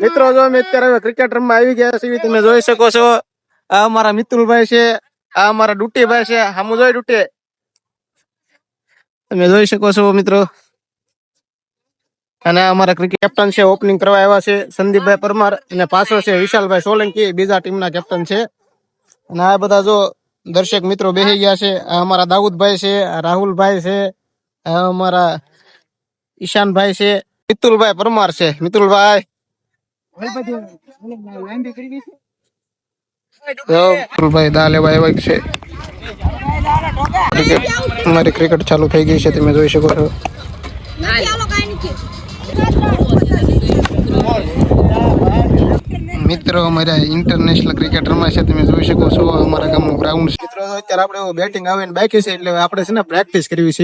મિત્રો જો અમે અત્યારે ક્રિકેટ રમવા આવી ગયા છીએ, તમે જોઈ શકો છો. આ અમારા મિતુલભાઈ છે, આ અમારા ડુટીભાઈ છે. હામુ જોઈ ડુટી, તમે જોઈ શકો છો મિત્રો. અને અમારા ક્રિકેટ કેપ્ટન છે, ઓપનિંગ કરવા આવ્યા છે સંદીપભાઈ પરમાર, અને પાછળ છે વિશાલભાઈ સોલંકી, બીજા ટીમના કેપ્ટન છે. અને આ બધા જો દર્શક મિત્રો બેસી ગયા છે. આ અમારા દાઉદભાઈ છે, આ રાહુલભાઈ છે, આ અમારા ઈશાનભાઈ છે, મિતુલભાઈ પરમાર છે. મિતુલભાઈ મિતુલભાઈ દા લેવા આવ્યા છે. અમારી ક્રિકેટ ચાલુ થઈ ગઈ છે, તમે જોઈ શકો છો. મિત્રો અમારા ઇન્ટરનેશનલ ક્રિકેટ રમાય છે, તમે જોઈ શકો છો. અમારા ગામનું ગ્રાઉન્ડ છે. મિત્રો અત્યારે આપણે બેટિંગ આવે ને બાકી છે, એટલે આપણે છે ને પ્રેક્ટિસ કરવી છે.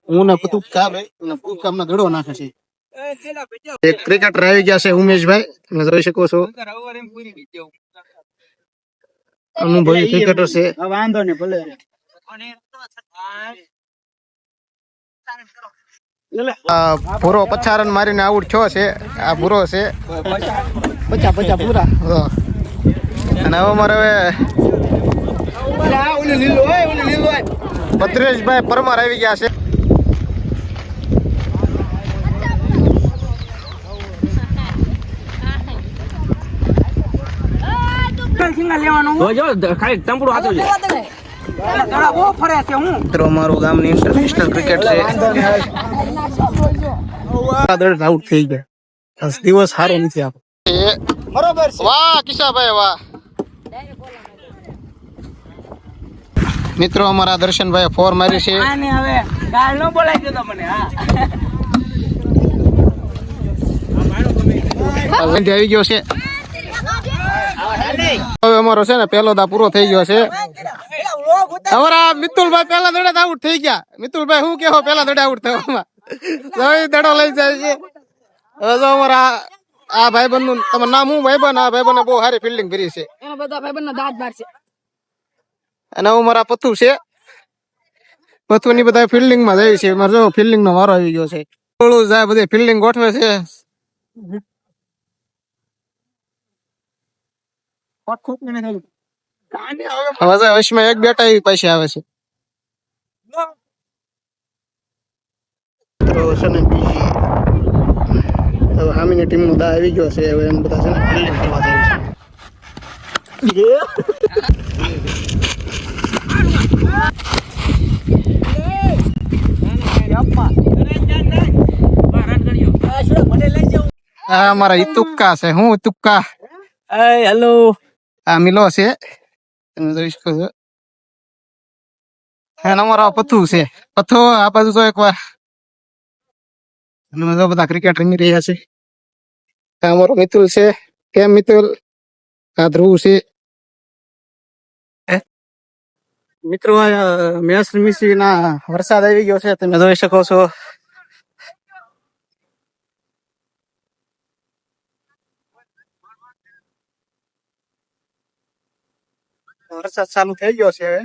હું ને પુતુકા ભાઈ ને પુતુકા અમને દડો નાખે છે. એક ક્રિકેટર આવી ગયા છે ઉમેશભાઈ, તમે જોઈ શકો છો. અનુભવી ક્રિકેટર છે. વાંધો ને ભલે પૂરો 50 રન મારીને આઉટ થયો છે. આ પૂરો છે 50 પૂરા. અને હવે મારે ભદ્રેશભાઈ પરમાર આવી ગયા છે. ગામની ઇન્ટરનેશનલ ક્રિકેટ છે. આઉટ થઈ ગયા. દિવસ સારો નથી આપો. બરોબર છે. વાહ કિશાભાઈ વાહ. મિત્રો અમારા દર્શનભાઈ ફોર મારી છે. હવે ગાળ ન બોલાઈ દેતો મને. આવી ગયો છે. હવે અમારો છે ને પેલો દા પૂરો થઈ ગયો છે. અમારા મિતુલભાઈ પેલા દડે આઉટ થઈ ગયા. મિતુલભાઈ શું કેવો પેલા દડે આઉટ થવામાં? દડો લઈ જાય છે. હવે તો અમારા આ ભાઈબંધ નું તમારું નામ શું? ભાઈબંધ. આ ભાઈબંધ બહુ સારી ફિલ્ડિંગ કરી છે. એના બધા ભાઈબંધ ના દાંત બાર છે. અને હું મારા પથુ છે. પથુ ની બધા ફિલ્ડિંગ માં જાય છે. મારે જો ફિલ્ડિંગ નો વારો આવી ગયો છે. થોડું જાય બધી ફિલ્ડિંગ ગોઠવે છે. વર્ષમાં એક બેટા એવી પૈસા આવે છે. હામીની ટીમ નો દા આવી ગયો છે. હવે એમ બધા છે ને ફિલ્ડિંગ કરવા જાય છે. આ મારા ઈતુક્કા છે. હું તુક્કા. હેલો. આ મિલો છે, તમે જોઈ શકો છો. અમારો પથ્થુ છે. પથ્થુ આ બાજુ તો એક વાર બધા ક્રિકેટ રમી રહ્યા છે. અમારો મિતુલ છે. કેમ મિતુલ? આ ધ્રુવ છે. મિત્રો મેચ રમી ના વરસાદ આવી ગયો છે, તમે જોઈ શકો છો. વરસાદ ચાલુ થઈ ગયો છે હવે.